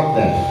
something.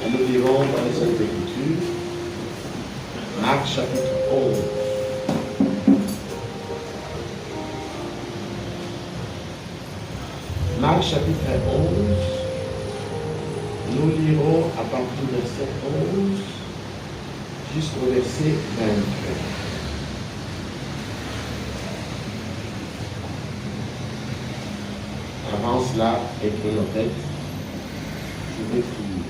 Et nous lirons dans les Saintes Écritures, Marc chapitre 11. Marc chapitre 11, nous lirons à partir du verset 11 jusqu'au verset 23. Avant cela, écris nos textes. Je vais prier.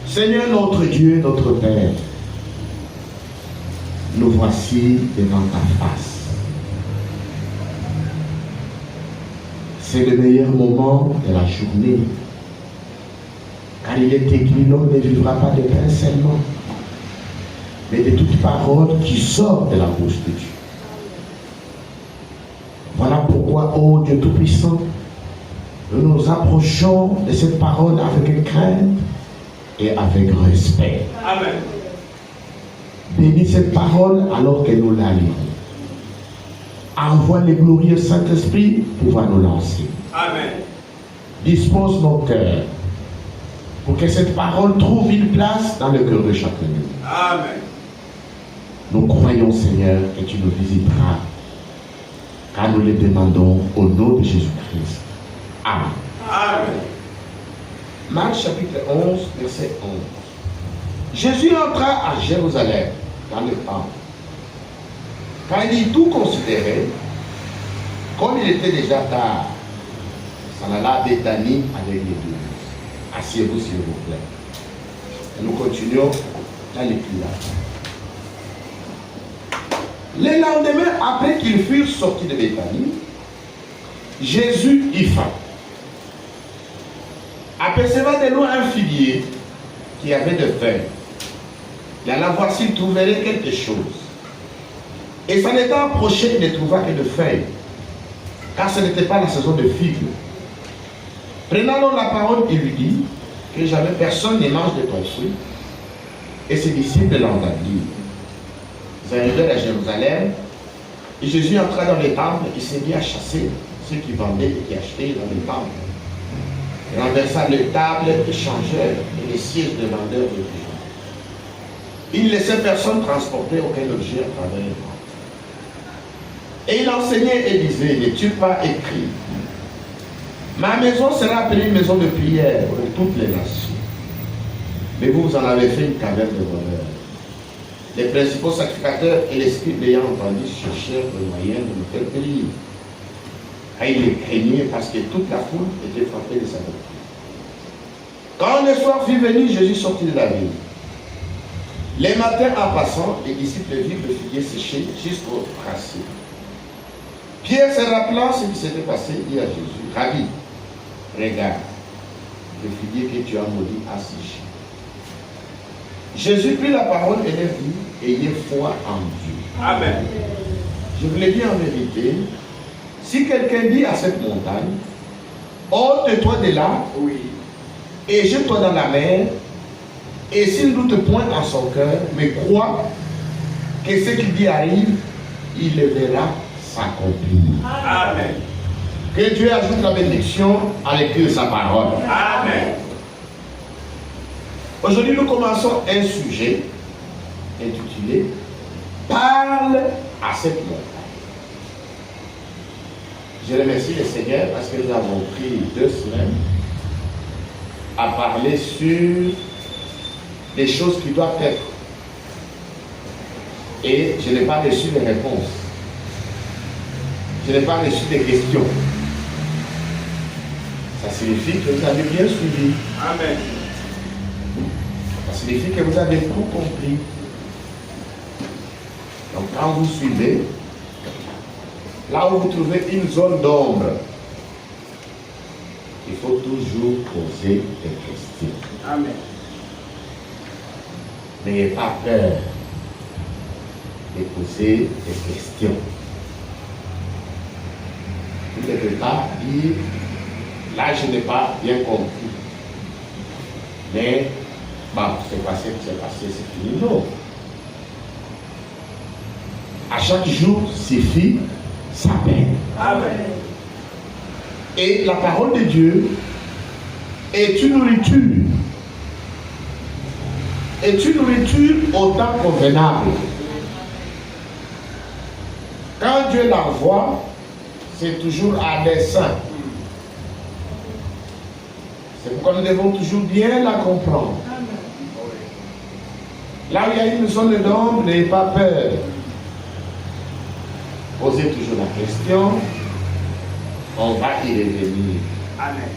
Seigneur notre Dieu, notre Père, nous voici devant ta face. C'est le meilleur moment de la journée, car il est écrit, l'homme ne vivra pas de pain seulement, mais de toute parole qui sort de la bouche de Dieu. Voilà pourquoi, ô Dieu Tout-Puissant, nous nous approchons de cette parole avec crainte et avec respect. Amen. Bénis cette parole alors que nous la lisons. Envoie le glorieux Saint-Esprit pour pouvoir nous lancer. Amen. Dispose nos cœurs pour que cette parole trouve une place dans le cœur de chacun de nous. Amen. Nous croyons, Seigneur, que tu nous visiteras, car nous le demandons au nom de Jésus-Christ. Amen. Amen. Marc chapitre 11, verset 11. Jésus entra à Jérusalem, dans le temple. Quand il y tout considéré, comme il était déjà tard, il s'en alla à Béthanie avec les 12. Asseyez-vous s'il vous plaît. Et nous continuons dans l'écriture. Le lendemain, après qu'ils furent sortis de Béthanie, Jésus y faim. Apercevant de loin un figuier qui avait de feuilles, il alla voir s'il trouverait quelque chose. Et s'en étant approché, il ne trouva que de feuilles, car ce n'était pas la saison de figues. Prenant donc la parole, il lui dit que jamais personne ne mange de ton fruit. Et ses disciples l'entendirent. Ils arrivèrent à Jérusalem, et Jésus entra dans les temples et s'est mis à chasser ceux qui vendaient et qui achetaient dans les temples. Il renversa les tables échangeurs et les sièges de vendeurs de bijoux. Il ne laissait personne transporter aucun objet à travers les portes. Et il enseignait et disait, n'es-tu pas écrit? Ma maison sera appelée une maison de prière pour toutes les nations. Mais vous en avez fait une caverne de voleurs. Les principaux sacrificateurs et les scribes ayant entendu cherchèrent le moyen de nous faire périr. Et il les craignait parce que toute la foule était frappée de sa doctrine. Quand le soir fut venu, Jésus sortit de la ville. Les matins en passant, les disciples virent le figuier séché jusqu'au tracé. Pierre se rappelant ce qui s'était passé, dit à Jésus, Rabbi, regarde, le figuier que tu as maudit a séché. Jésus prit la parole et leur dit, ayez foi en Dieu. Amen. Je vous l'ai dit en vérité, si quelqu'un dit à cette montagne, ôte-toi de là, Oui. et jette-toi dans la mer, et s'il ne doute point en son cœur, mais croit que ce qu'il dit arrive, il le verra s'accomplir. Amen. Que Dieu ajoute la bénédiction à l'écrit de sa parole. Amen. Aujourd'hui, nous commençons un sujet intitulé Parle à cette montagne. Je remercie le Seigneur parce que nous avons pris 2 semaines à parler sur des choses qui doivent être. Et je n'ai pas reçu de réponses. Je n'ai pas reçu de questions. Ça signifie que vous avez bien suivi. Amen. Ça signifie que vous avez tout compris. Donc quand vous suivez, là où vous trouvez une zone d'ombre, il faut toujours poser des questions. Amen. N'ayez pas peur de poser des questions. Vous ne devez pas dire, là je n'ai pas bien compris. Mais, bon, c'est passé, c'est fini. Non. chaque jour suffit sa peine. Amen. Et la parole de Dieu est une nourriture. Est une nourriture au temps convenable. Quand Dieu l'envoie, c'est toujours à dessein. C'est pourquoi nous devons toujours bien la comprendre. Là où il y a une zone d'ombre, n'ayez pas peur. Posez toujours la question. On va y revenir. Amen.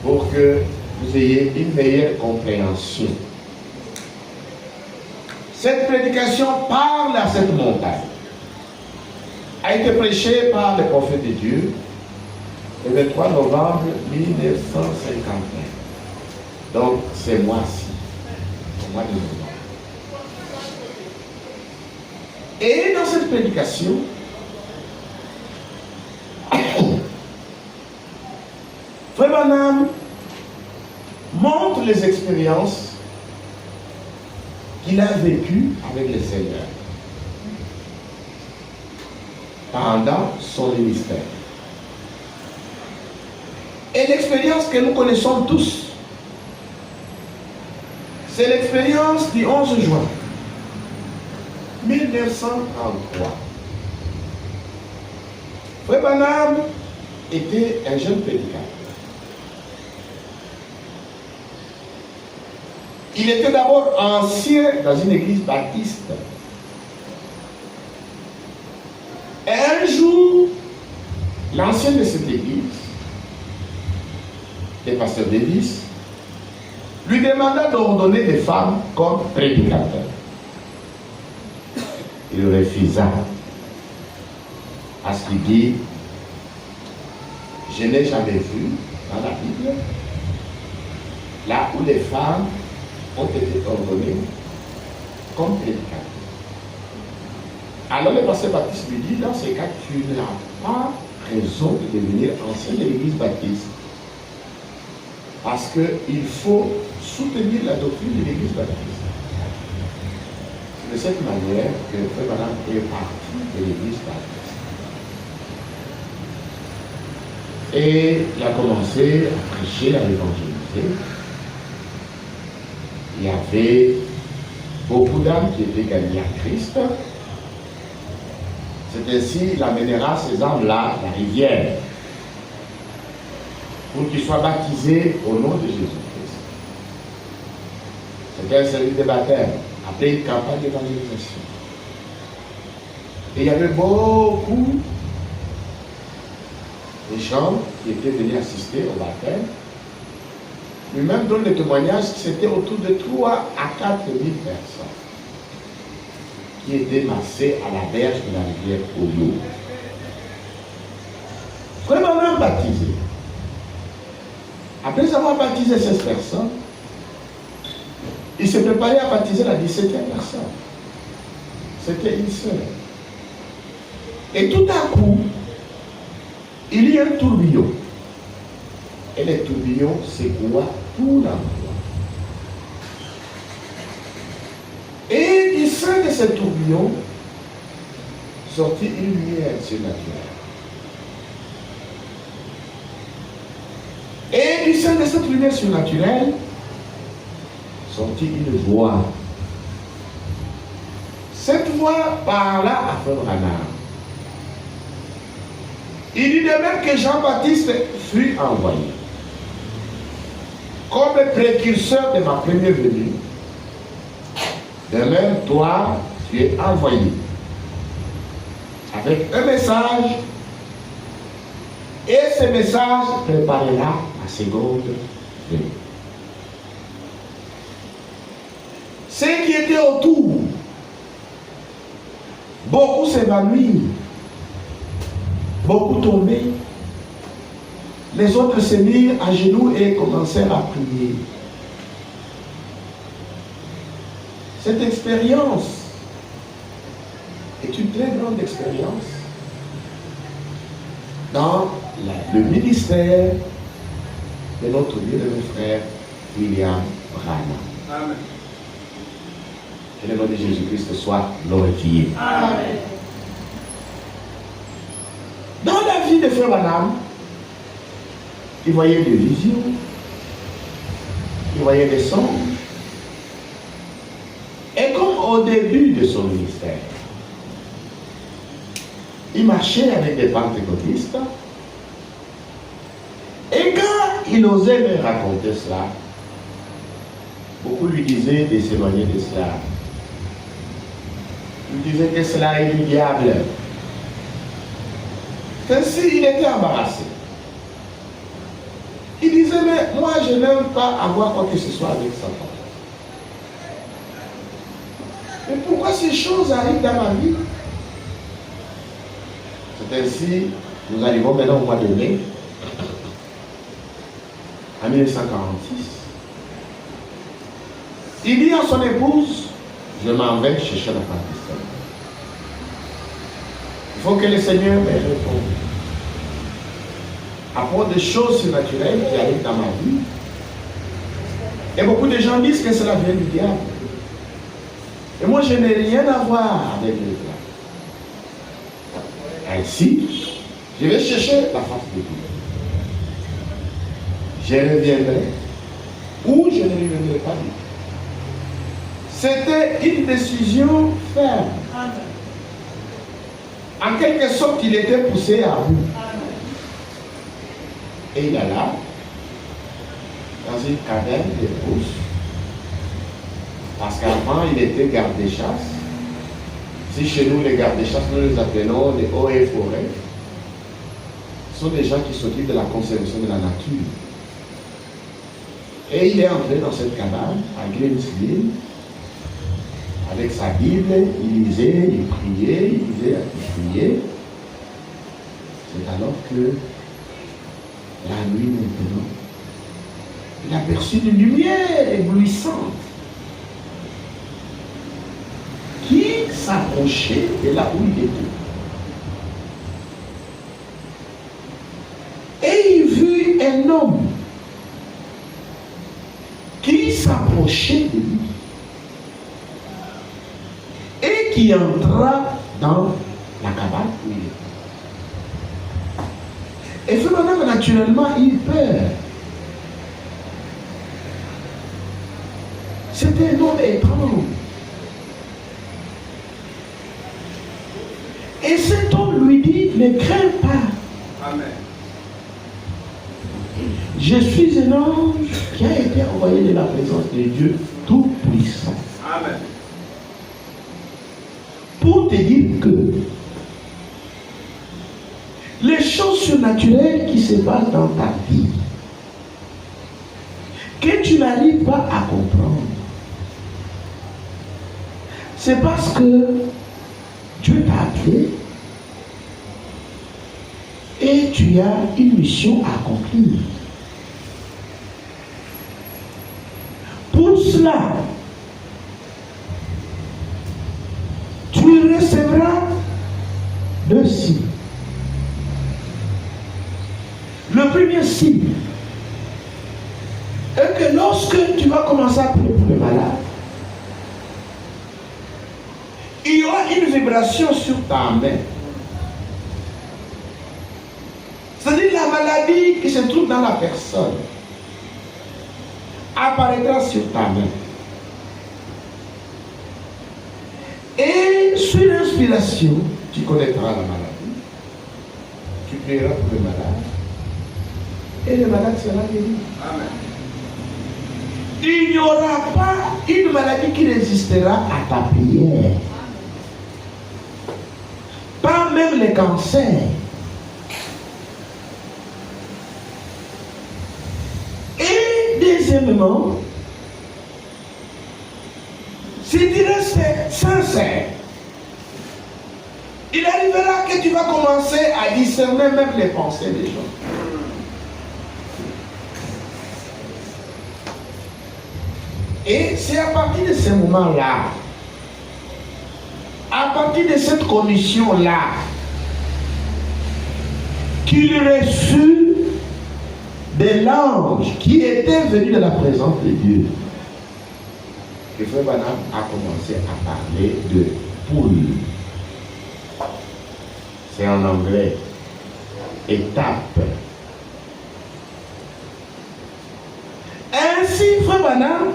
Pour que vous ayez une meilleure compréhension. Cette prédication parle à cette montagne. A été prêchée par le prophète de Dieu le 23 novembre 1951. Donc, c'est moi-ci, au mois de novembre. Et dans cette prédication, Frère Branham montre les expériences qu'il a vécues avec le Seigneur pendant son ministère. Et l'expérience que nous connaissons tous, c'est l'expérience du 11 juin 1933. Frère Branham était un jeune prédicateur. Il était d'abord ancien dans une église baptiste. Et un jour, l'ancien de cette église, le pasteur Davis, lui demanda d'ordonner des femmes comme prédicateurs. Il refusa. Parce qu'il dit, je n'ai jamais vu dans la Bible là où les femmes ont été ordonnées comme prédicateurs. Alors le pasteur Baptiste lui dit, dans ces cas, tu n'as pas raison de devenir ancien de l'église baptiste. Parce qu'il faut soutenir la doctrine de l'église baptiste. C'est de cette manière que Frère Branham est parti de l'église baptiste. Et il a commencé à prêcher, à évangéliser. Il y avait beaucoup d'âmes qui étaient gagnées à Christ. C'est ainsi qu'il amènera ces âmes-là à la rivière pour qu'ils soient baptisés au nom de Jésus-Christ. C'était un service de baptême, après une campagne d'évangélisation. Et il y avait beaucoup de gens qui étaient venus assister au baptême. Lui-même donne le témoignage que c'était autour de 3 à 4 000 personnes qui étaient massées à la berge de la rivière Oyo. Frère Branham baptisé. Après avoir baptisé 16 personnes, il s'est préparé à baptiser la 17e personne. C'était une sœur. Et tout à coup, il y a un tourbillon. Et le tourbillon secoua tout l'endroit. Et du sein de ce tourbillon sortit une lumière surnaturelle. Et du sein de cette lumière surnaturelle sortit une voix. Cette voix parla à Frère Branham. Il dit de même que Jean-Baptiste fut envoyé comme précurseur de ma première venue. De même, toi, tu es envoyé avec un message, et ce message préparera la seconde venue. Ceux qui étaient autour, beaucoup s'évanouirent, beaucoup tombés. Les autres se mirent à genoux et commencèrent à prier. Cette expérience est une très grande expérience dans le ministère de notre bien-aimé frère William Branham. Amen. Que le nom de Jésus-Christ soit glorifié. Amen. Dans la vie de Frère Branham, il voyait des visions, il voyait des songes. Et comme au début de son ministère, il marchait avec des pentecôtistes. Et quand il osait leur raconter cela, beaucoup lui disaient de s'éloigner de cela. Il disait que cela est du diable. Ainsi, il était embarrassé. Il disait, mais moi je n'aime pas avoir quoi que ce soit avec Satan. Mais pourquoi ces choses arrivent dans ma vie? C'est ainsi, nous arrivons maintenant au mois de mai, en 1946. Il dit à son épouse, je m'en vais chercher la Pakistan. Il faut que le Seigneur me réponde. À propos des choses surnaturelles qui arrivent dans ma vie. Et beaucoup de gens disent que cela vient du diable. Et moi, je n'ai rien à voir avec le diable. Ainsi, je vais chercher la face de Dieu. Je reviendrai ou je ne reviendrai pas. C'était une décision ferme. En quelque sorte, il était poussé à bout. Et il alla dans une caverne de brousse. Parce qu'avant, il était garde des chasses. Si chez nous, les gardes des chasses, nous les appelons les hauts et forêts. Ce sont des gens qui s'occupent de la conservation de la nature. Et il est entré dans cette cabane, à Greensville, avec sa Bible, il lisait, il priait, il lisait, il priait. C'est alors que, la nuit maintenant, il aperçut une lumière éblouissante qui s'approchait de là où il était. Et il vit un homme qui s'approchait de lui et qui entra dans la cabane où il était. Et finalement, naturellement, il peur. C'était un homme étrange. Et cet homme lui dit, ne crains pas. Amen. Je suis un ange qui a été envoyé de la présence de Dieu Tout-Puissant. Amen. Pour te dire que les choses surnaturelles qui se passent dans ta vie, que tu n'arrives pas à comprendre, c'est parce que Dieu t'a appelé et tu as une mission à accomplir. Pour cela, tu recevras deux signes. Le premier signe est que lorsque tu vas commencer à prier pour le malade, il y aura une vibration sur ta main. C'est-à-dire la maladie qui se trouve dans la personne apparaîtra sur ta main. Et sur l'inspiration, tu connaîtras la maladie. Tu prieras pour le malade. Et le malade sera guéri. Amen. Il n'y aura pas une maladie qui résistera à ta prière. Pas même les cancers. Et deuxièmement, si tu restes sincère, il arrivera que tu vas commencer à discerner même les pensées des gens. Et c'est à partir de ce moment-là, à partir de cette commission-là, qu'il reçut de l'ange qui était venu de la présence de Dieu. que Frère Branham a commencé à parler de poule. C'est en anglais. Étape. Ainsi, Frère Branham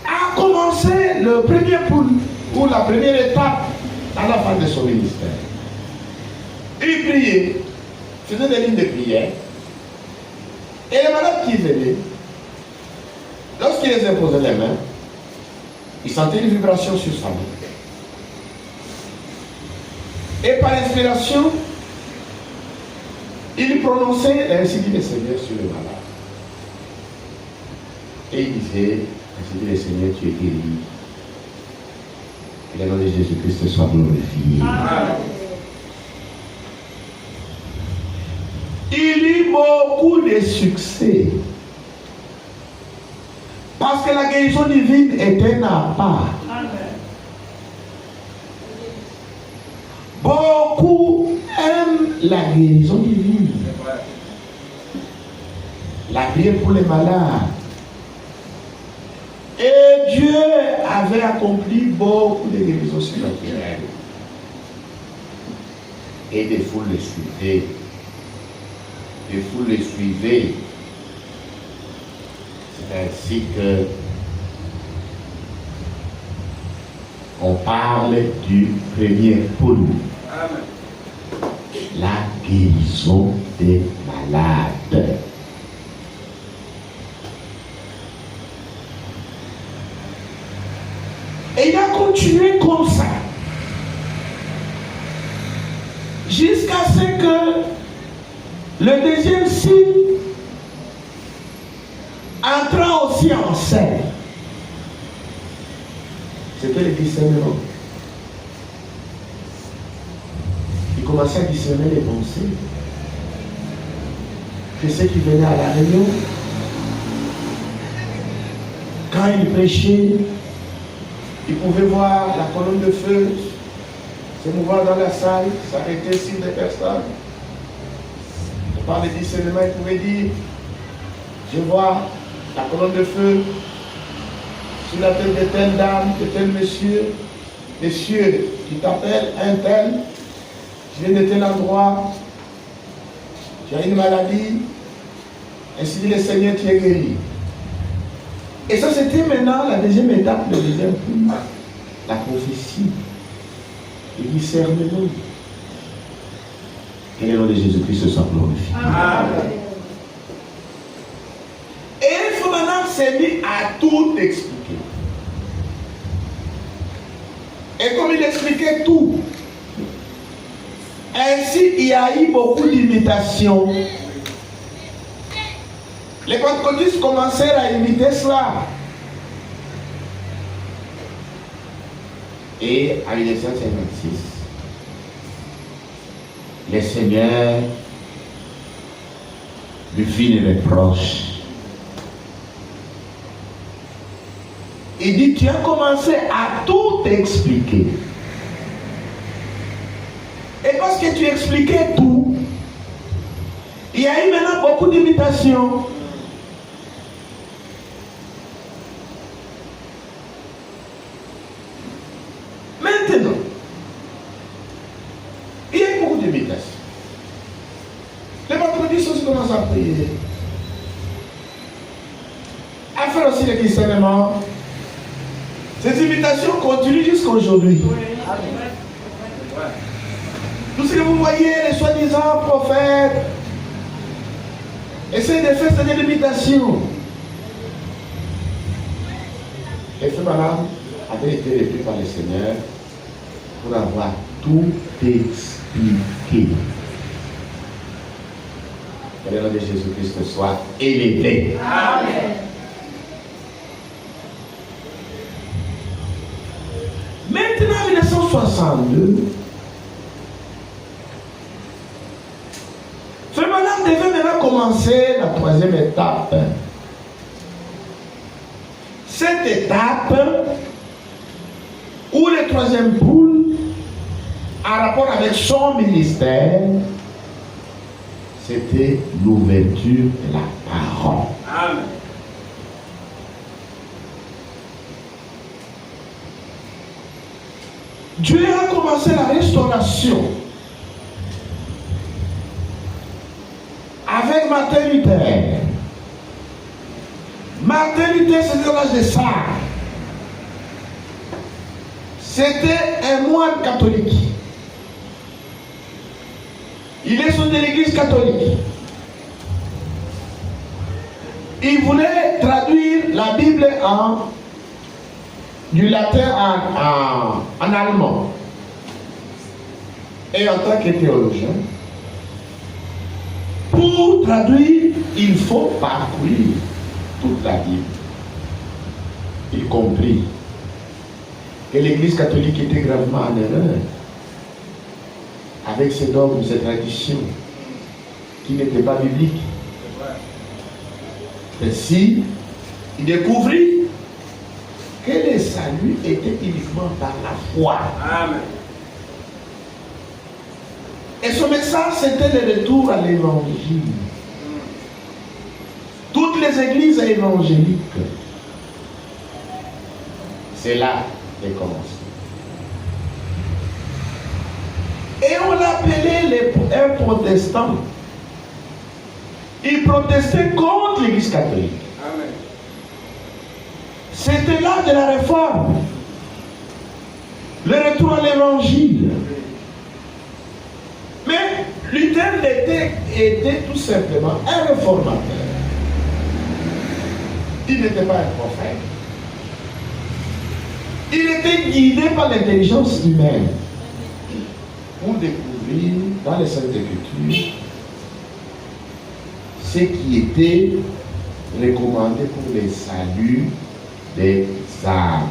a commencé le premier poule, ou la première étape à la fin de son ministère. Il priait, faisait des lignes de prière, et les malades qui venaient, lorsqu'il les imposait les mains, il sentait une vibration sur sa main. Et par inspiration, il prononçait ainsi dit le Seigneur sur le malade. Et il disait, ainsi dit le Seigneur, tu es guéri. Que le nom de Jésus-Christ soit glorifié. Amen. Il eut beaucoup de succès. Parce que la guérison divine était à part. Beaucoup aiment la guérison divine. La prière pour les malades. Et Dieu avait accompli beaucoup de guérisons surnaturelles. Et des foules les suivaient. Des foules les suivaient. C'est ainsi que on parle du premier pôle. La guérison des malades. Et il a continué comme ça. Jusqu'à ce que le deuxième signe entra aussi en scène. C'était le discernement. Il commençait à discerner les pensées. Que ceux qui venaient à la réunion, quand il prêchait, il pouvait voir la colonne de feu se mouvant dans la salle, s'arrêter sur des personnes. Par le discernement, il pouvait dire, je vois la colonne de feu sur la tête de telle dame, de tel monsieur, monsieur qui t'appelle un tel, je viens de tel endroit, tu as une maladie, ainsi dit le Seigneur, tu es guéri. Et ça, c'était maintenant la deuxième étape, le deuxième point, la prophétie, le discernement. Que le nom de Jésus-Christ soit glorifié. Amen. Et Frère Branham s'est mis à tout expliquer. Et comme il expliquait tout, ainsi il y a eu beaucoup d'imitations. Les pentecôtistes commencèrent à imiter cela. Et en 1956, le Seigneur lui fit une reproche. Il dit, tu as commencé à tout expliquer. Et parce que tu expliquais tout, il y a eu maintenant beaucoup d'imitations. Maintenant, il y a beaucoup d'imitations. Les pentecôtistes aussi commencent à prier. À faire aussi le discernement. Ces imitations continuent jusqu'à aujourd'hui. Tout ce que vous voyez, les soi-disant prophètes, essayez de faire cette imitation. Et Frère Branham avait été repris par le Seigneur pour avoir tout expliqué. Que le nom de Jésus-Christ soit élevé. Amen. Maintenant, en 1962, Frère Branham devait maintenant commencer la troisième étape. Cette étape, où le troisième poule, en rapport avec son ministère, c'était l'ouverture de la parole. Amen. Dieu a commencé la restauration avec Martin Luther. Martin Luther, c'était l'âge de ça. C'était un moine catholique. Il est sorti de l'église catholique. Il voulait traduire la Bible du latin en allemand. Et en tant que théologien, pour traduire, il faut parcourir toute la Bible. Il comprit que l'Église catholique était gravement en erreur avec ses dogmes, ses traditions qui n'étaient pas bibliques. Ainsi, il découvrit que le salut était uniquement par la foi. Amen. Et son message, c'était le retour à l'évangile. Toutes les églises évangéliques, c'est là les commencements. Et on l'appelait un protestant. Il protestait contre l'église catholique. Amen. C'était là de la réforme. Le retour à l'évangile. Mais Luther était tout simplement un réformateur. Il n'était pas un prophète. Il était guidé par l'intelligence humaine pour découvrir dans les Saintes Écritures ce qui était recommandé pour le salut des âmes.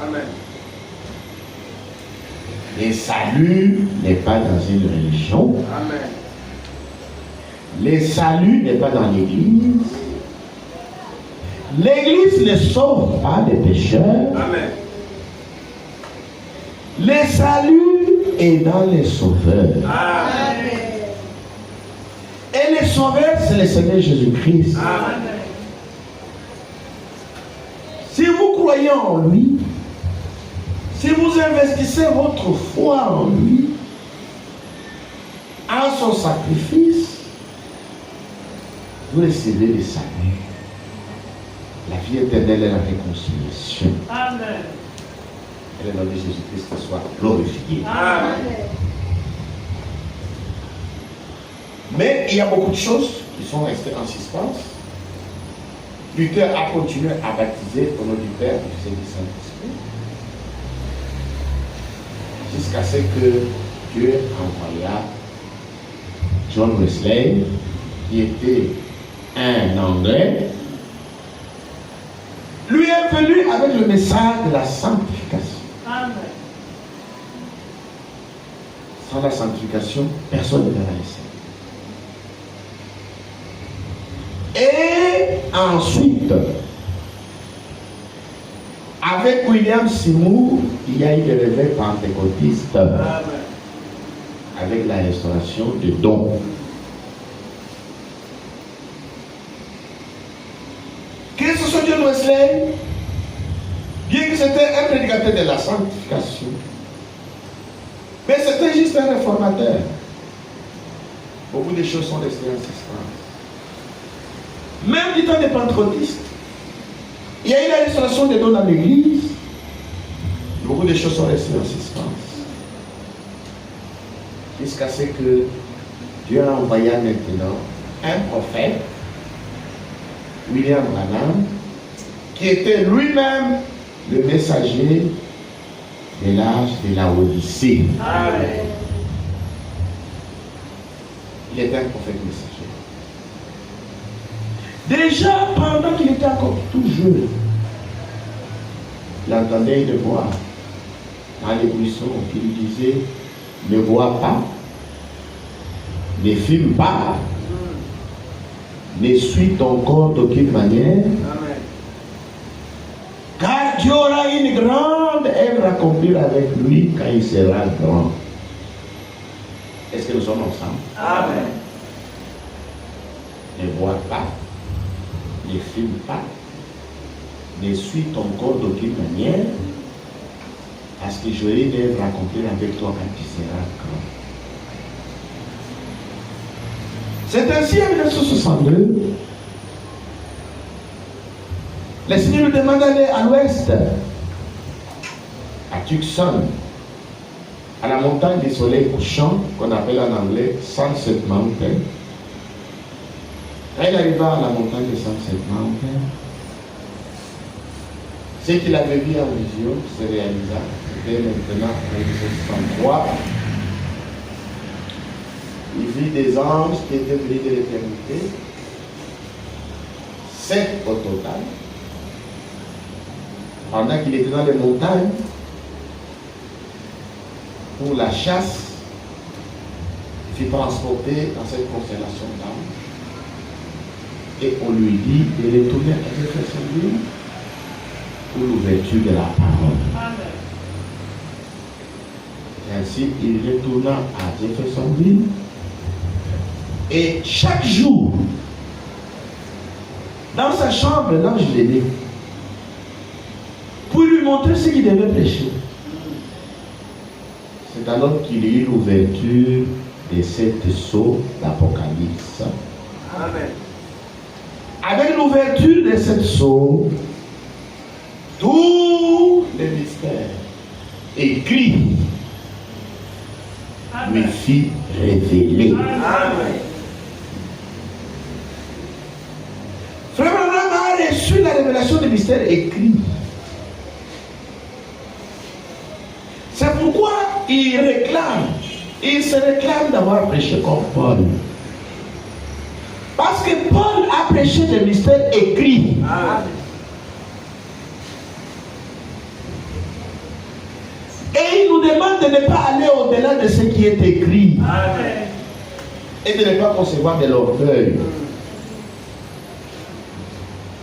Amen. Le salut n'est pas dans une religion. Amen. Le salut n'est pas dans l'église. L'église ne sauve pas les pécheurs. Amen. Le salut est dans les sauveurs. Amen. Et le sauveur, c'est le Seigneur Jésus-Christ. Amen. Si vous croyez en lui, si vous investissez votre foi en lui, en son sacrifice, vous recevez le salut, la vie éternelle et la réconciliation. Amen. Et le nom de Jésus-Christ soit glorifié. Amen. Mais il y a beaucoup de choses qui sont restées en suspens. Luther a continué à baptiser au nom du Père, du Fils et du Saint-Esprit, jusqu'à ce que Dieu envoya John Wesley, qui était un Anglais, lui est venu avec le message de la sanctification. Amen. Sans la sanctification, personne ne verra le Seigneur. Et ensuite, avec William Seymour, il y a eu le réveil pentecôtiste. Amen. Avec la restauration de dons. Qu'est-ce que c'est John Wesley? Bien que c'était un prédicateur de la sanctification, mais c'était juste un réformateur. Beaucoup de choses sont restées en suspens. Même du temps des pentecôtistes, il y a eu la restauration des dons dans l'église. Beaucoup de choses sont restées en suspens. Jusqu'à ce que Dieu a envoyé maintenant un prophète, William Branham, qui était lui-même le messager de l'âge de la Odyssée. Amen. Il était un prophète messager. Déjà, pendant qu'il était encore tout jeune, il entendait une voix dans les buissons qui lui disait: ne bois pas, ne fume pas, ne suis ton corps d'aucune manière. Amen. Car tu auras une grande œuvre à accomplir avec lui quand il sera grand. Est-ce que nous sommes ensemble? Amen. Ne bois pas, ne fume pas, ne suis ton corps d'aucune manière, Parce que j'aurai une œuvre à accomplir avec toi quand tu seras grand. C'est ainsi en 1962. Le Seigneur nous demande d'aller à l'ouest, à Tucson, à la montagne du soleil couchant, qu'on appelle en anglais Sunset Mountain. Quand il arriva à la montagne de Sunset Mountain, ce qu'il avait vu en vision se réalisa. C'était maintenant en 1963. Il vit des anges qui étaient venus de l'éternité, 7 au total. Pendant qu'il était dans les montagnes, pour la chasse, il fut transporté dans cette constellation d'anges. Et on lui dit de retourner à Jeffersonville pour l'ouverture de la parole. Amen. Et ainsi, il retourna à Jeffersonville. Et chaque jour, dans sa chambre, l'ange l'aidait pour lui montrer ce qu'il devait prêcher. C'est alors qu'il eut l'ouverture de cette sceaux d'Apocalypse. Amen. Avec l'ouverture de cette sceaux, tous les mystères écrits lui fit révéler. Amen. Frère Branham a reçu la révélation des mystères écrits. C'est pourquoi il se réclame d'avoir prêché comme Paul. Parce que Paul a prêché des mystères écrits. Amen. Et il nous demande de ne pas aller au-delà de ce qui est écrit. Amen. Et de ne pas concevoir de l'orgueil.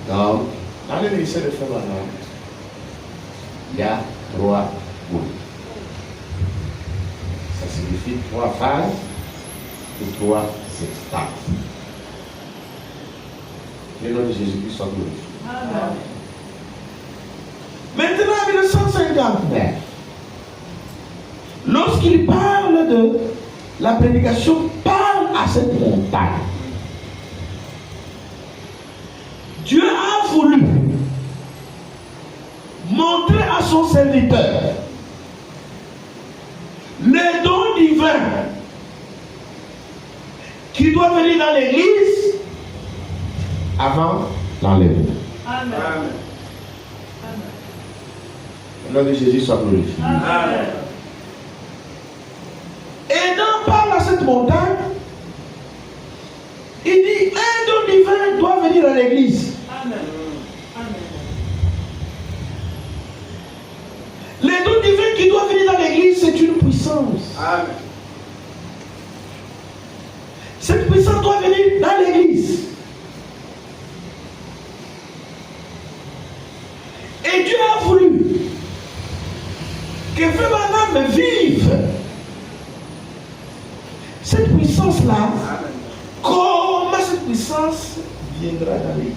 Donc, dans le ministère de Frère Branham, il y a 3 poules. Ça signifie 3 phases ou 3 sextates. Le nom de Jésus-Christ soit glorifié. Amen. Maintenant, en 1959, lorsqu'il parle de la prédication, parle à cette montagne. Dieu a voulu montrer à son serviteur les dons divins qui doivent venir dans l'église avant l'enlèvement. Amen. Le nom de Jésus soit glorifié. Amen. Et dans parle à cette montagne, il dit un don divin doit venir à l'église. Amen. Amen. Les dons divins qui doivent venir dans l'église, c'est une puissance. Amen. Cette puissance doit venir dans l'église. Et Dieu a voulu que Frère Branham vive cette puissance-là. Comment cette puissance viendra dans l'église?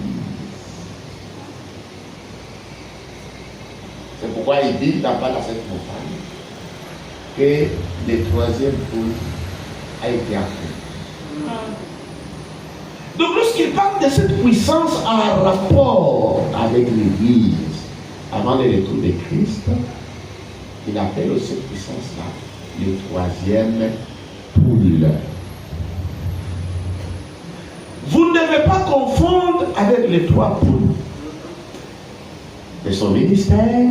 C'est pourquoi il dit dans cette montagne que le 3e poule a été appris. Donc lorsqu'il parle de cette puissance en rapport avec l'église avant le retour de Christ, il appelle aussi cette puissance-là le 3e poule. Vous ne devez pas confondre avec les 3 poules de son ministère.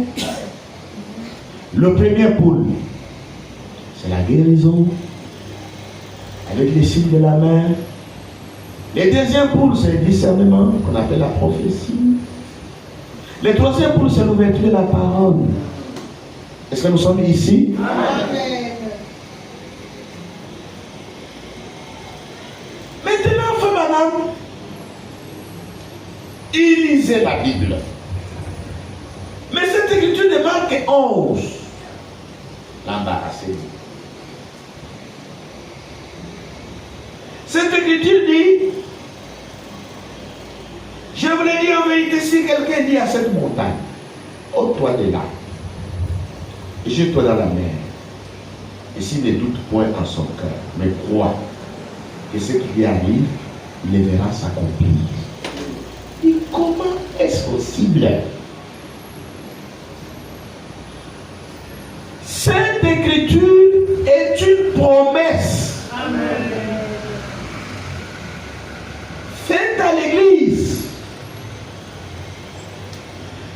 Le premier poule, c'est la guérison avec les signes de la main. Le 2e poule, c'est le discernement qu'on appelle la prophétie. Le 3e poule, c'est l'ouverture de la parole. Est-ce que nous sommes ici? Amen. Maintenant, Frère Branham, il lisait la Bible. Mais cette écriture de Marc 11 l'embarrassait. Cette écriture dit, je vous l'ai dit en vérité, si quelqu'un dit à cette montagne, ôte-toi de là, jette-toi dans la mer. Et s'il ne doute point en son cœur, mais croit que ce qui lui arrive, il le verra s'accomplir. Et comment est-ce possible? Cette écriture est une promesse. Amen. Faite à l'église.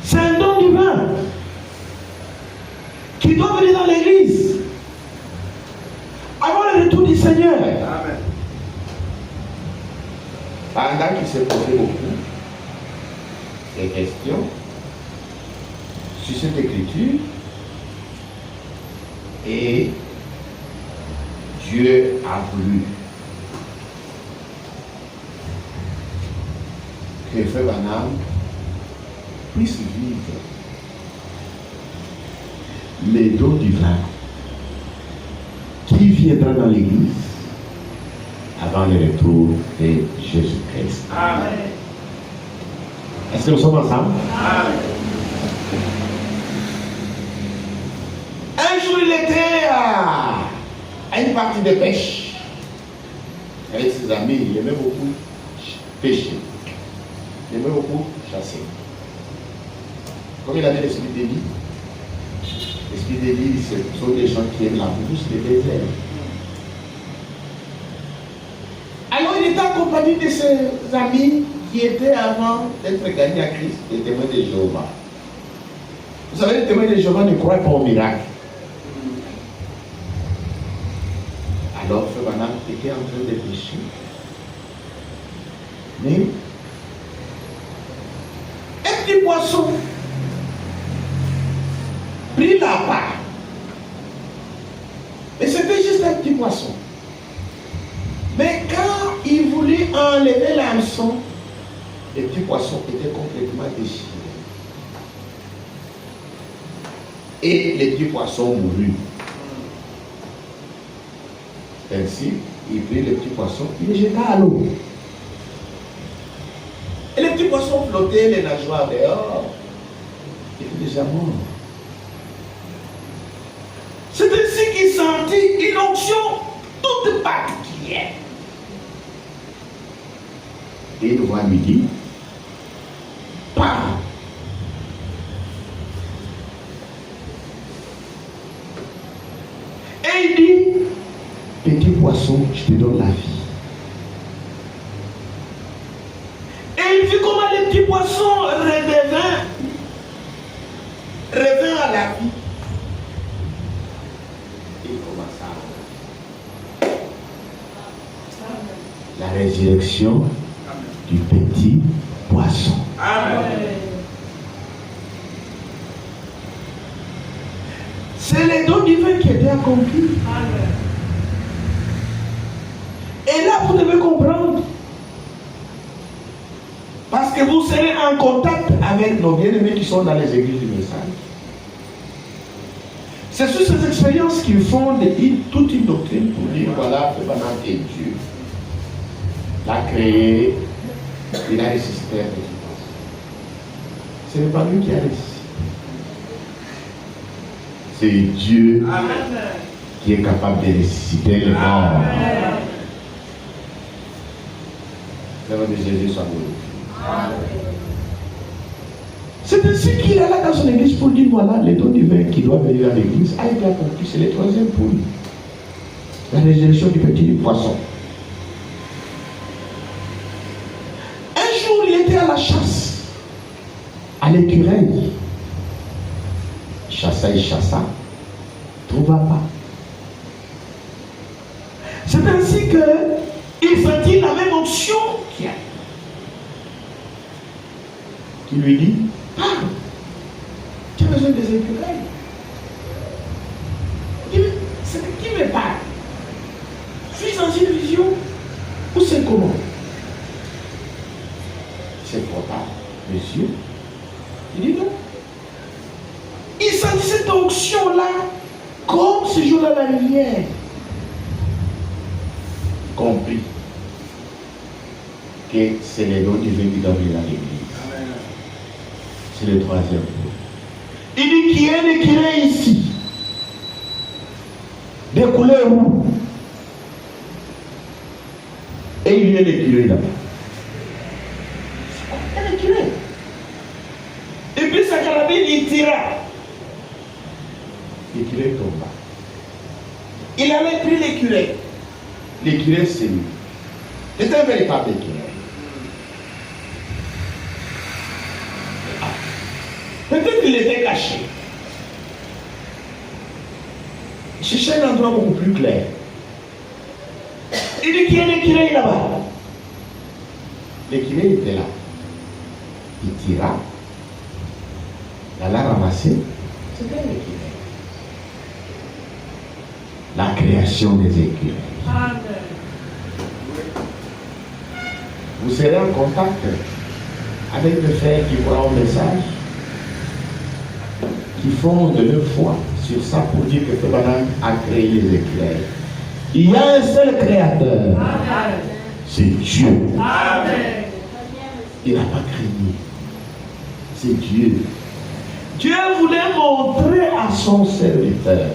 C'est un don divin qui doit venir dans l'église avant le retour du Seigneur. Amen. Pendant qu'il s'est posé beaucoup de questions sur cette écriture, et Dieu a voulu que Frère Branham puisse vivre les dons divins qui viendra dans l'église avant le retour de Jésus-Christ. Amen. Est-ce que nous sommes ensemble? Amen. Un jour, il était à une partie de pêche avec ses amis. Il aimait beaucoup pêcher. Il aimait beaucoup chasser. Comme il avait l'esprit d'Élie, ce sont des gens qui aiment la brousse, les déserts. Alors il était accompagné de ses amis qui étaient avant d'être gagnés à Christ, les témoins de Jéhovah. Vous savez, les témoins de Jéhovah ne croient pas au miracle. Alors Frère Branham était en train de pêcher. Mais un petit poisson prit la part. Mais c'était juste un petit poisson. Mais quand il voulut enlever l'hameçon, le petit poisson était complètement déchiré. Et le petit poisson mourut. Ainsi, il prit le petit poisson, il le jeta à l'eau. Et le petit poisson flottait, les nageoires dehors. Il était déjà mort. C'est ainsi qu'il sentit une onction toute particulière. Et une voix lui dit, pars. Et il dit, petit poisson, je te donne la vie. Et il vit comment le petit poisson revint à la vie. Il commença la résurrection du petit poisson. Amen. C'est les dons divins qui étaient accomplis. Amen. Et là, vous devez comprendre. Parce que vous serez en contact avec nos bien-aimés qui sont dans les églises du message. C'est sur ces expériences qu'ils font toute une doctrine pour dire voilà, c'est pendant que Dieu l'a créé, il a ressuscité un petit poisson. Ce n'est pas lui qui a ressuscité. C'est Dieu qui est capable de ressusciter le mort. Le nom de Jésus soit glorifié. C'est ainsi qu'il est là dans son église pour dire voilà, les dons divins qui doivent venir à l'église a été accompli. C'est le troisième point. La résurrection du petit poisson. Un jour, il était à la chasse, à l'écureuil. Il chassa, trouva pas. C'est ainsi qu'il sentit la même onction qui lui dit, parle, tu as besoin des écureuils. Il dit, c'est qui me parle? Suis dans une vision ou c'est comment? C'est trop tard, monsieur. Il dit non. Il sentit cette onction-là comme ce jour-là la lumière. Compris que c'est les dons divins qui doivent venir à l'église. C'est le troisième point. Il dit qu'il y a un écureuil ici. de couleur rouge. Et il y a l'écureuil là-bas. C'est quoi l'écureuil? Et puis sa carabine, il tira. L'écureuil tomba. Il avait pris l'écureuil. L'écureuil, c'est lui. C'est un véritable écureuil. Peut-être qu'il était caché. Il cherchait un endroit beaucoup plus clair. Il dit qu'il y a l'écureuil là-bas. L'écureuil était là. Il tira. Il l'a ramassé. C'était un écureuil. La création des écureuils. Amen. Vous serez en contact avec des frères qui croient au message, qui fondent leur foi sur ça pour dire que Frère a créé les éclairs. Il y a un seul créateur. C'est Dieu. Amen. Il n'a pas créé. C'est Dieu. Dieu voulait montrer à son serviteur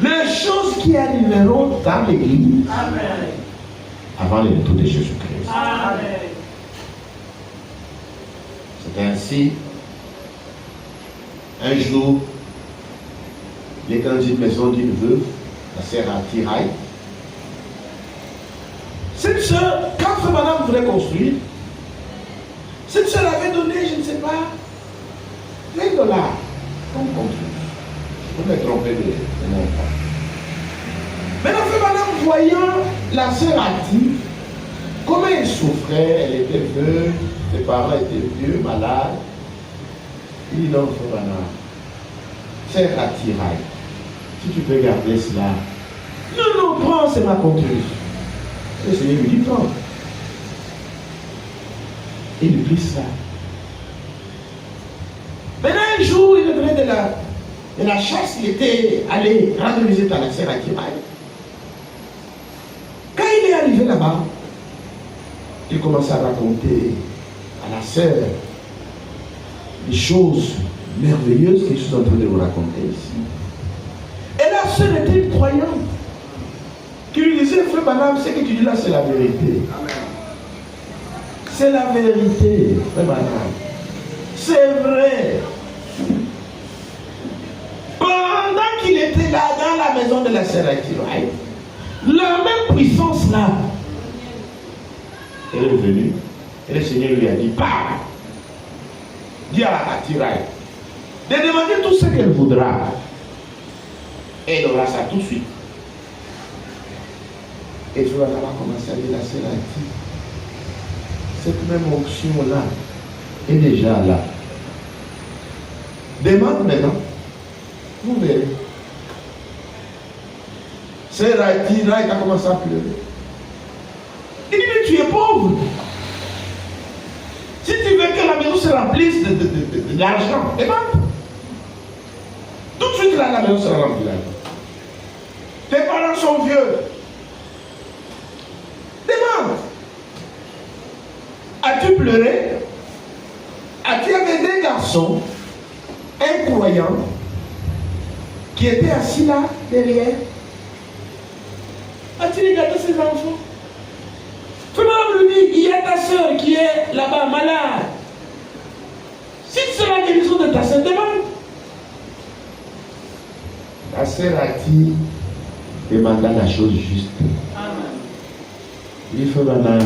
les choses qui arriveront dans l'église avant le retour de Jésus-Christ. C'est ainsi, un jour, il est dans une maison d'une veuve, la sœur Atiraï. Cette sœur, quand ce madame voulait construire, cette sœur avait donné, je ne sais pas, $20 comme construire. Je peux me tromper de mon temps. Maintenant, ce madame, voyant la sœur Ati, comment elle souffrait, elle était veuve, ses parents étaient vieux, malades. Il dit non, frère Bana, c'est Atiraï. Si tu peux garder cela, non, prends, c'est ma contribution. Le Seigneur lui dit prends. Et il prit ça. Maintenant, un jour, il revenait de la chasse, il était allé rendre visite à la sœur Atiraï. Quand il est arrivé là-bas, il commençait à raconter à la sœur des choses merveilleuses que je suis en train de vous raconter ici. Et la sœur était une croyante qui lui disait, frère Banam, ce que tu dis là, c'est la vérité. C'est la vérité, frère Banam. C'est vrai. Pendant qu'il était là dans la maison de la sœur Atiraï, la même puissance là, elle est venue et le Seigneur lui a dit, pars, dis à Atiraï de demander tout ce qu'elle voudra et elle aura ça tout de suite. Et tu vas commencer à dire la sœur Ati, cette même option là est déjà là. Demande maintenant, vous verrez. Sœur Atiraï a commencé à pleurer. Il dit, mais tu es pauvre. Si tu veux que la maison se remplisse d'argent, demande. Tout de suite là, la maison sera remplie d'argent. Tes parents sont vieux. Demande. As-tu pleuré? As-tu avait des garçons incroyants qui étaient assis là, derrière? As-tu regardé ces enfants? Frère lui dit, il y a ta soeur qui est là-bas malade. Si tu seras la guérison de ta soeur, demande. La sœur Ati demanda la chose juste. Il faut maintenant,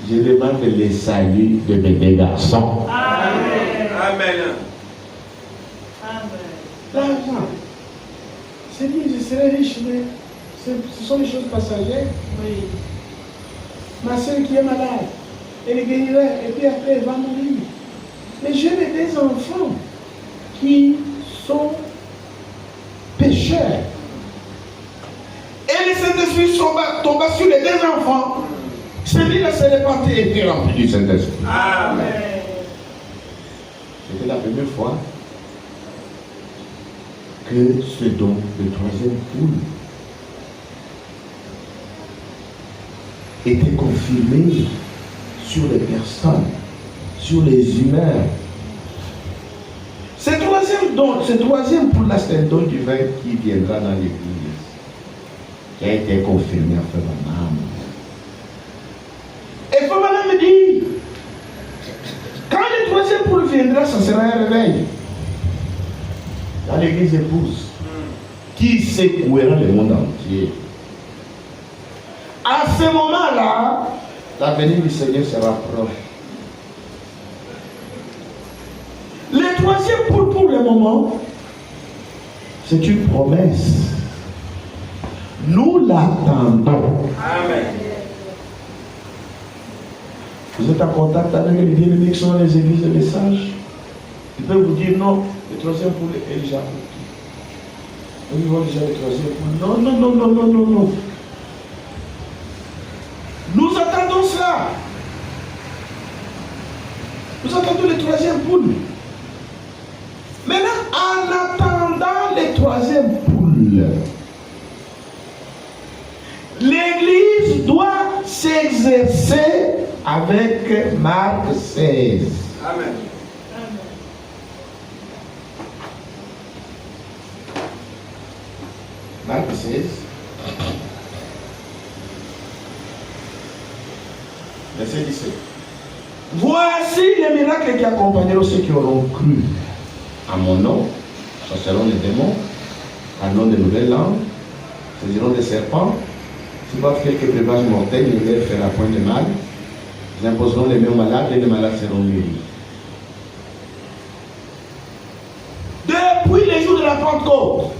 je demande le salut de mes deux garçons. Amen. Amen. L'argent, c'est dit, je serai riche, mais ce sont des choses passagères. Oui. Ma soeur qui est malade, elle guérirait et puis après elle va mourir. Mais j'ai des enfants qui sont pécheurs. Et le Saint-Esprit tomba sur les deux enfants. Celui-là s'est répandu et puis rempli du Saint-Esprit. Amen. C'était la première fois que ce don de troisième poule était confirmé sur les personnes, sur les humains. Ce troisième ce troisième poule-là, c'est un don divin qui viendra dans l'église, qui a été confirmé à Frère Branham. Et Frère Branham me dit, quand le troisième poule viendra, ça sera un réveil. Dans l'église épouse, qui secouera le monde entier. À ce moment-là, la venue du Seigneur sera proche. Le troisième pour le moment, c'est une promesse. Nous l'attendons. Amen. Vous êtes en contact avec les bien-aimés qui sont dans les églises de messages. Ils peuvent vous dire non, le troisième pour est déjà accompli. Ils vont déjà le troisième pour. Non, non, non, non, non, non, non. Nous attendons cela. Nous attendons le troisième poule. Maintenant, en attendant le troisième poule, l'Église doit s'exercer avec Marc 16. Amen. Marc 16. Verset 17. Voici les miracles qui accompagneront ceux qui auront cru. À mon nom, chasseront les démons, parleront de nouvelles langues, saisiront des serpents, s'ils boivent quelques breuvages mortels, ils ne leur fera point de mal. Ils imposeront les mains aux malades et les malades seront guéris. Depuis les jours de la Pentecôte,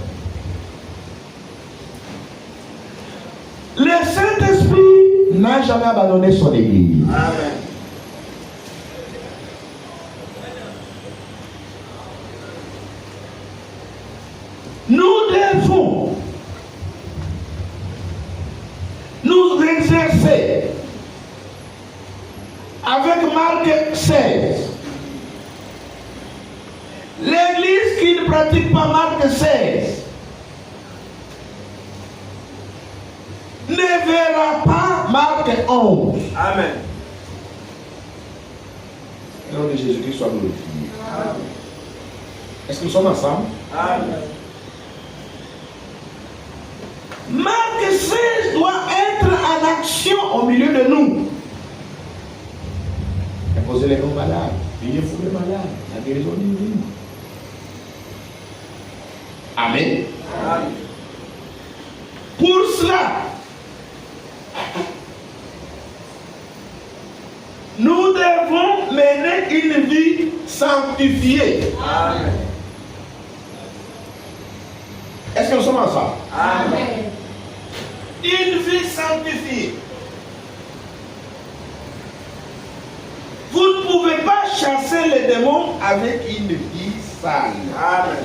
le Saint-Esprit n'a jamais abandonné son Église. Amen. Nous devons nous exercer avec Marc 16. L'église qui ne pratique pas Marc 16 ne verra pas Marc 11. Amen. Le nom de Jésus-Christ soit glorifié. Est-ce que nous sommes ensemble? Amen. Marc 16 doit être en action au milieu de nous. Imposez les mains malades, priez pour les malades, la guérison divine. Amen. Amen. Pour cela, nous devons mener une vie sanctifiée. Amen. Est-ce que nous sommes ensemble? Amen. Une vie sanctifiée. Vous ne pouvez pas chasser les démons avec une vie sale. Amen.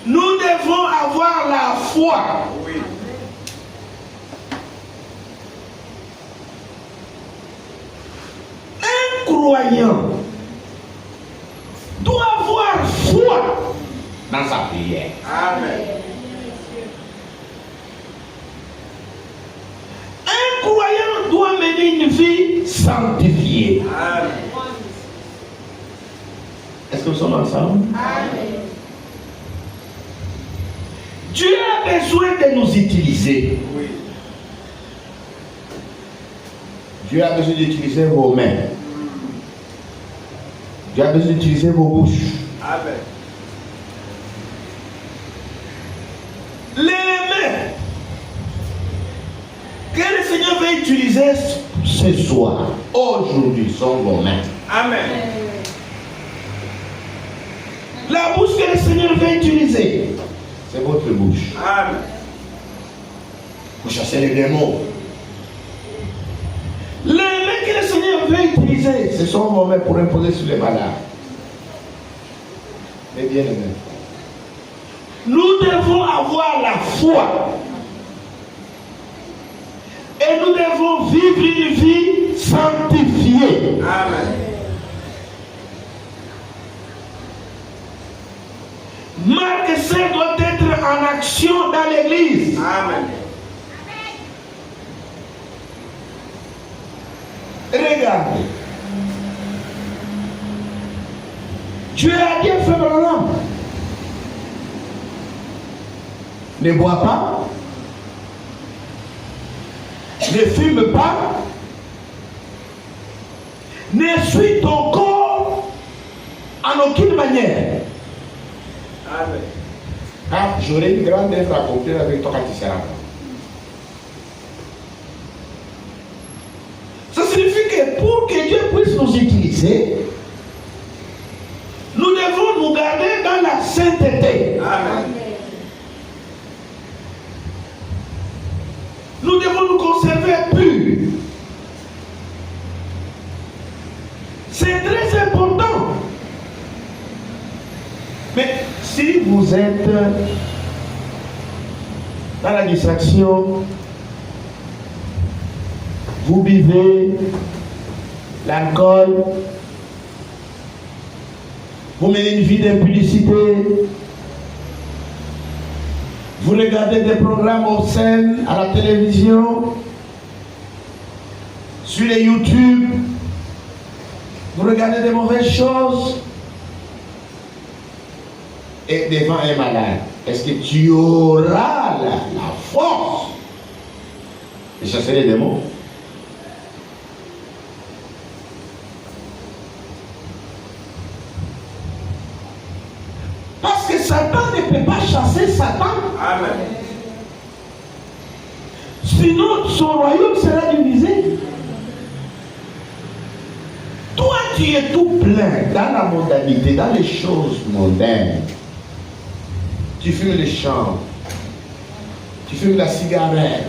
Nous devons avoir la foi. Oui. Un croyant doit avoir foi dans sa prière. Amen. Un croyant doit mener une vie sanctifiée. Amen. Est-ce que nous sommes ensemble? Amen. Dieu a besoin de nous utiliser. Oui. Dieu a besoin d'utiliser vos mains. Dieu a besoin d'utiliser vos bouches. Amen. Les mains que le Seigneur veut utiliser ce soir, aujourd'hui, sont vos mains. Amen. La bouche que le Seigneur veut utiliser, c'est votre bouche. Amen. Pour chasser les démons. Les mains que le Seigneur veut utiliser, ce sont vos mains pour imposer sur les malades. Mais bien aimés, nous devons avoir la foi. Et nous devons vivre une vie sanctifiée. Amen. Marc 16 doit être en action dans l'église. Amen. Regardez. regardez. Dieu a dit, frère Branham, ne bois pas, ne fume pas, ne suis ton corps en aucune manière. Amen. Ah, j'aurais une grande œuvre à accomplir avec toi quand tu seras là. Ça signifie que pour que Dieu puisse nous utiliser, nous devons nous garder dans la sainteté. Amen. Nous devons nous conserver purs. C'est très important. Mais si vous êtes dans la distraction, vous buvez l'alcool, vous menez une vie d'impudicité, vous regardez des programmes obscènes à la télévision, sur les YouTube, vous regardez des mauvaises choses, et devant un malade, est-ce que tu auras la force de chasser les démons? Parce que Satan ne peut pas chasser Satan. Amen. Sinon, son royaume sera divisé. Toi, tu es tout plein dans la mondanité, dans les choses mondaines. Tu fumes les champs, tu fumes la cigarette,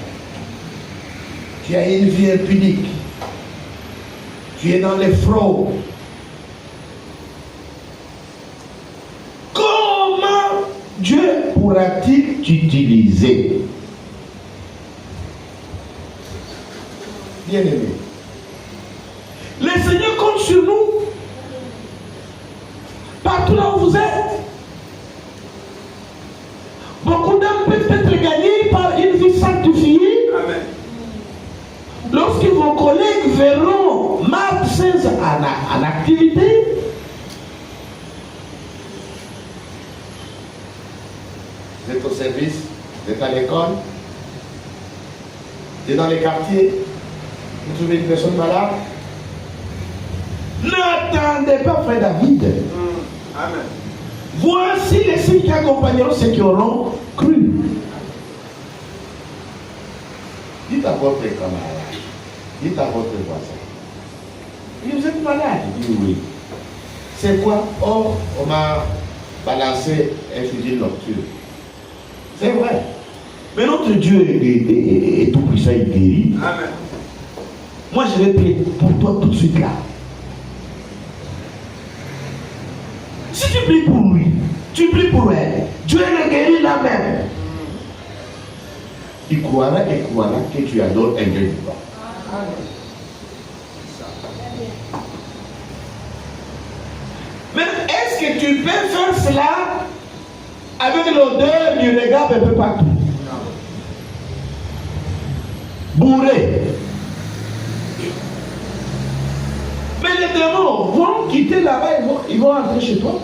tu as une vie impudique, tu es dans les fraudes. Comment Dieu pourra-t-il t'utiliser? Bien-aimé, le Seigneur compte sur nous, partout là où vous êtes. Beaucoup d'hommes peuvent être gagnés par une vie sanctifiée. Amen. Lorsque vos collègues verront Marc 16 en activité, vous êtes au service, vous êtes à l'école, vous êtes dans les quartiers, vous trouvez une personne malade. N'attendez pas, frère David. Amen. Voici les signes qui accompagneront ceux qui auront cru. Dites à votre camarade, dites à votre voisin, et vous êtes malade? Il dit oui. C'est quoi? Oh, on m'a balancé un fusil nocturne. C'est vrai. Mais notre Dieu est tout puissant, il guérit. Amen. Moi, je vais prier pour toi tout de suite là. Si tu pries pour lui, tu pries pour elle, Dieu le guérit là même. Il croira que tu adores un Dieu vivant. Mais est-ce que tu peux faire cela avec l'odeur du regard un peu partout? Bourré. Mais les démons vont quitter là-bas, ils vont entrer chez toi.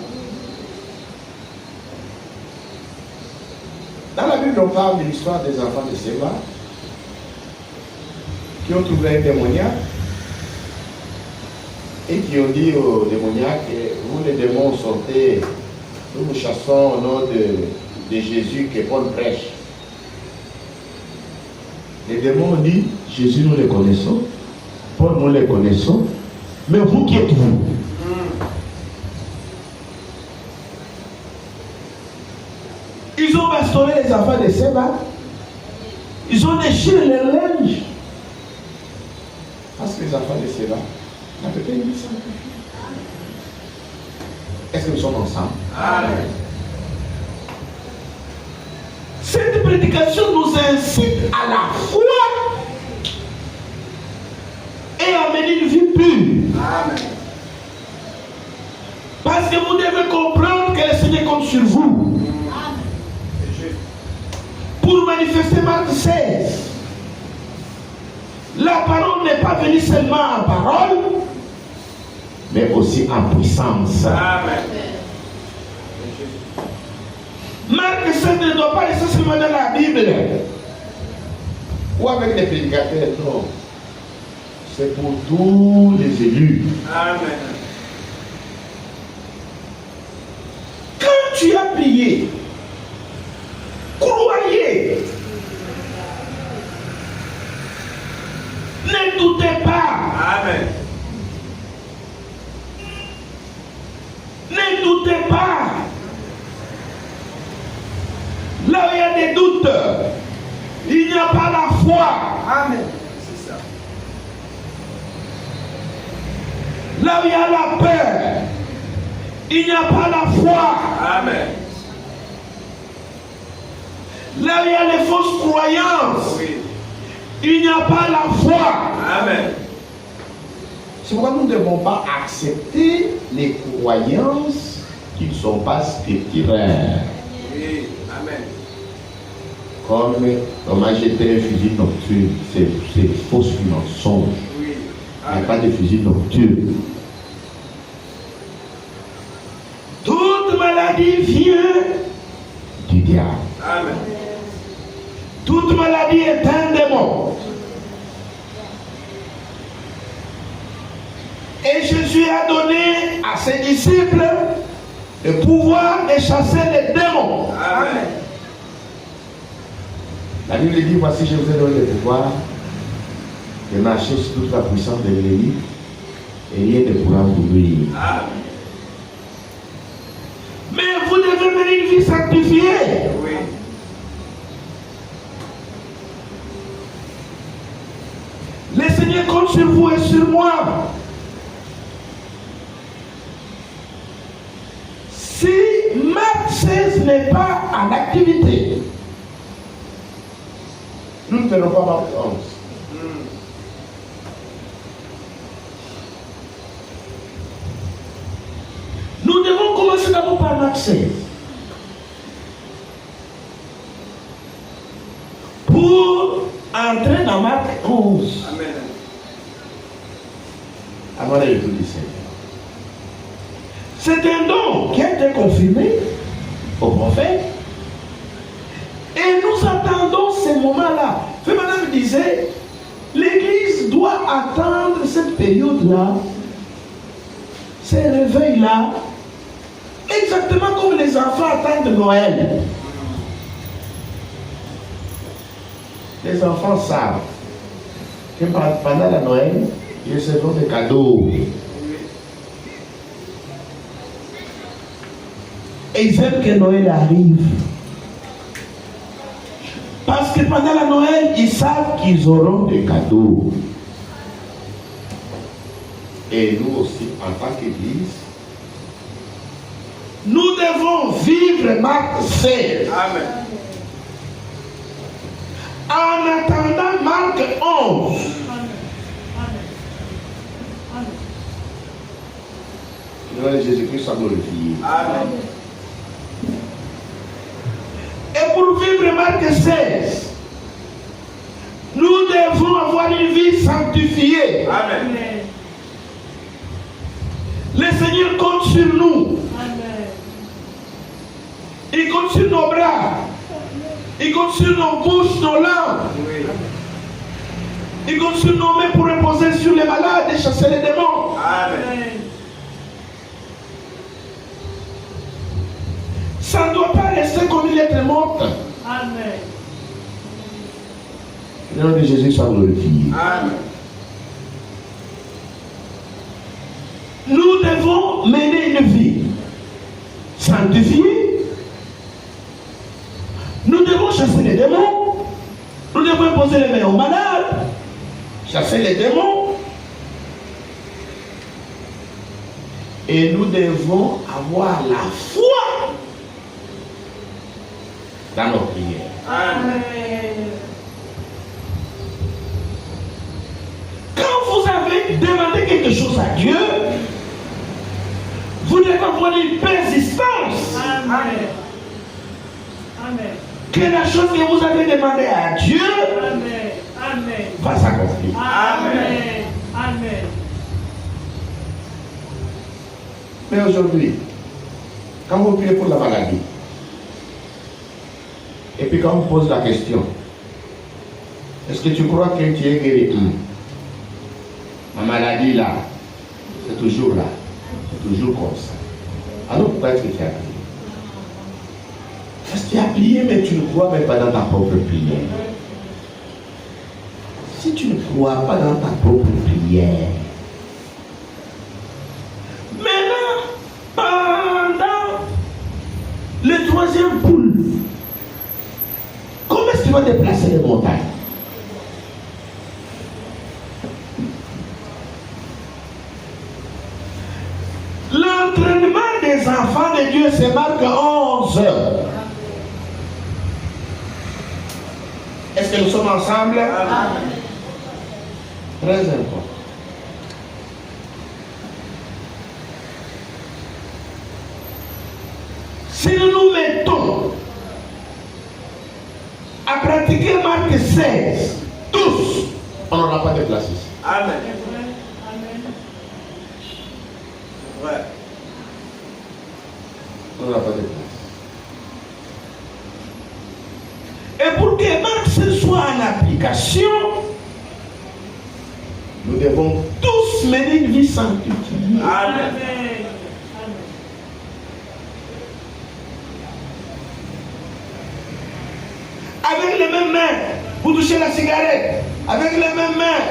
Dans la Bible, on parle de l'histoire des enfants de Séba qui ont trouvé un démoniaque et qui ont dit au démoniaque, vous les démons sortez, nous vous chassons au nom de Jésus que Paul prêche. Les démons ont dit, Jésus nous les connaissons, Paul nous les connaissons, mais vous qui êtes-vous? Ils ont bastonné les enfants de Séba. Ils ont déchiré les linges. Parce que les enfants de Séba n'avaient pas une vie sanctifiée. Est-ce que nous sommes ensemble? Amen. Cette prédication nous incite à la foi et à mener une vie pure. Amen. Parce que vous devez comprendre que le Seigneur compte sur vous. Pour manifester Marc 16. La parole n'est pas venue seulement en parole, mais aussi en puissance. Amen. Marc 7 ne doit pas rester seulement dans la Bible ou avec les prédicateurs, non. C'est pour tous les élus. Amen. Quand tu as prié, croyez. Ne doutez pas. Amen. Ne doutez pas. Là où il y a des doutes, il n'y a pas la foi. Amen. C'est ça. Là où il y a la peur, il n'y a pas la foi. Amen. Là où il y a les fausses croyances, Oui. il n'y a pas la foi. Amen. C'est pourquoi nous ne devons pas accepter les croyances qui ne sont pas scripturaires. Oui. Amen. Comme on m'a jeté un fusil nocturne, c'est faux mensonge. Oui. Il n'y a pas de fusil nocturne. Toute maladie vient du diable. Amen. Toute maladie est un démon. Et Jésus a donné à ses disciples le pouvoir de chasser les démons. Amen. La Bible dit, voici je vous ai donné le pouvoir de marcher sur toute la puissance de l'ennemi et rien ne pourra vous nuire. Amen. Mais vous devez mener une vie sanctifiée. Oui. Le Seigneur compte sur vous et sur moi. Si Marc 16 n'est pas en activité, nous ne ferons pas Marc 11. Nous devons commencer d'abord par Marc 16. Pour entrer dans Marc 11. Amen. Avant le retour du Seigneur. C'est un don qui a été confirmé au prophète. Et nous attendons ces moments-là. Fait madame disait, l'Église doit attendre cette période-là, ces réveils-là, exactement comme les enfants attendent Noël. Les enfants savent que pendant la Noël, ils recevront des cadeaux. Et ils aiment que Noël arrive. Parce que pendant la Noël, ils savent qu'ils auront des cadeaux. Et nous aussi, en tant qu'Église, nous devons vivre Marc 16. Amen. En attendant Marc 11. Le nom de Jésus-Christ soit glorifié. Amen. Et pour vivre Marc 16, nous devons avoir une vie sanctifiée. Amen. Le Seigneur compte sur nous. Il compte sur nos bras. Il compte sur nos bouches, nos langues. Oui. Il compte sur nos mains pour reposer sur les malades et chasser les démons. Amen. Ça ne doit pas rester comme une lettre morte. Amen. Le nom de Jésus soit glorifié. Amen. Nous devons mener une vie sanctifiée. Nous devons chasser les démons. Nous devons poser les mains aux malades, chasser les démons. Et nous devons avoir la foi dans nos prières. Amen. Quand vous avez demandé quelque chose à Dieu, vous devez avoir une persistance. Amen. Amen. Que la chose que vous avez demandé à Dieu, Amen. va s'accomplir. Amen. Amen. Mais aujourd'hui, quand vous priez pour la maladie, et puis quand on vous pose la question, est-ce que tu crois que tu es guéri? Ma maladie là, c'est toujours là, c'est toujours comme ça. Alors pourquoi est-ce que tu as prié? Parce que tu as prié, mais tu ne crois même pas dans ta propre prière. Si tu ne crois pas dans ta propre prière, maintenant, pendant le troisième poule, comment est-ce que tu vas déplacer les montagnes? L'entraînement des enfants de Dieu se marque 11 heures. Est-ce que nous sommes ensemble? Amen. Très important. Si nous nous mettons à pratiquer Marc 16, tous, on n'aura pas de place ici. Amen. Amen. Ouais. On n'aura pas de place. Et pour que Marc 16 soit en application, nous devons tous mener une vie sanctifiée. Amen. Avec les mêmes mains, vous touchez la cigarette. Avec les mêmes mains,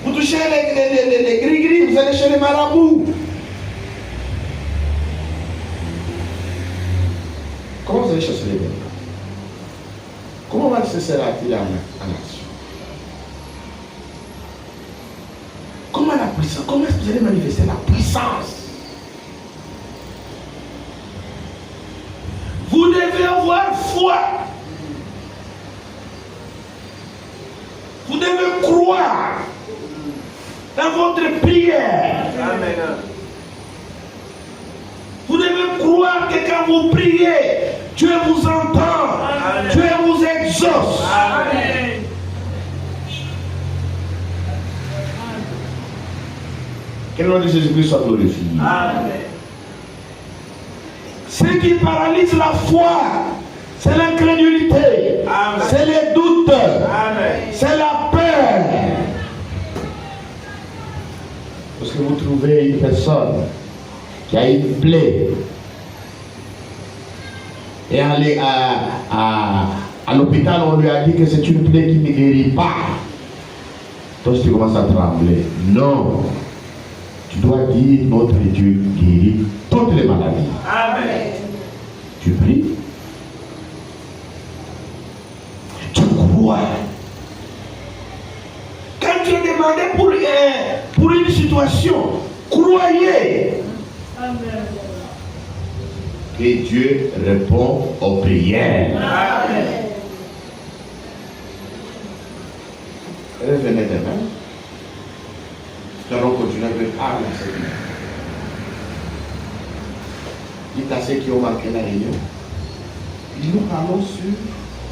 vous touchez les gris-gris, vous allez chez les marabouts. Comment vous allez chasser les démons? Comment va se sera-t-il en action? Comment la puissance? Comment est-ce que vous allez manifester la puissance? Vous devez avoir foi. Vous devez croire dans votre prière. Amen. Vous devez croire que quand vous priez, Dieu vous entend. Amen. Dieu vous exauce. Amen. Que le nom de Jésus-Christ soit glorifié. Amen. Ce qui paralyse la foi, c'est l'incrédulité, Amen. c'est les doutes, Amen. c'est la peur. Parce que vous trouvez une personne qui a une plaie et aller à l'hôpital, on lui a dit que c'est une plaie qui ne guérit pas. Toi, tu commences à trembler. Non. Tu dois dire, notre Dieu guérit toutes les maladies. Amen. Tu pries. Tu crois. Quand tu es demandé pour une situation, croyez que Dieu répond aux prières. Amen. Revenez demain. Nous allons continuer avec parler à cette main. Dites à ceux qui ont manqué la réunion. Nous parlons sur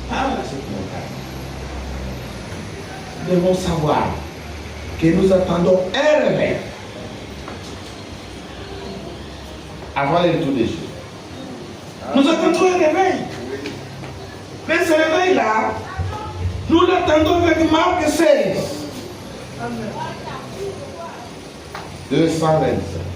parle à cette montagne. Nous devons savoir que nous attendons un réveil avant le retour des Jésus. Nous attendons un réveil. Mais ce réveil-là, nous l'attendons avec Marc 16. 227.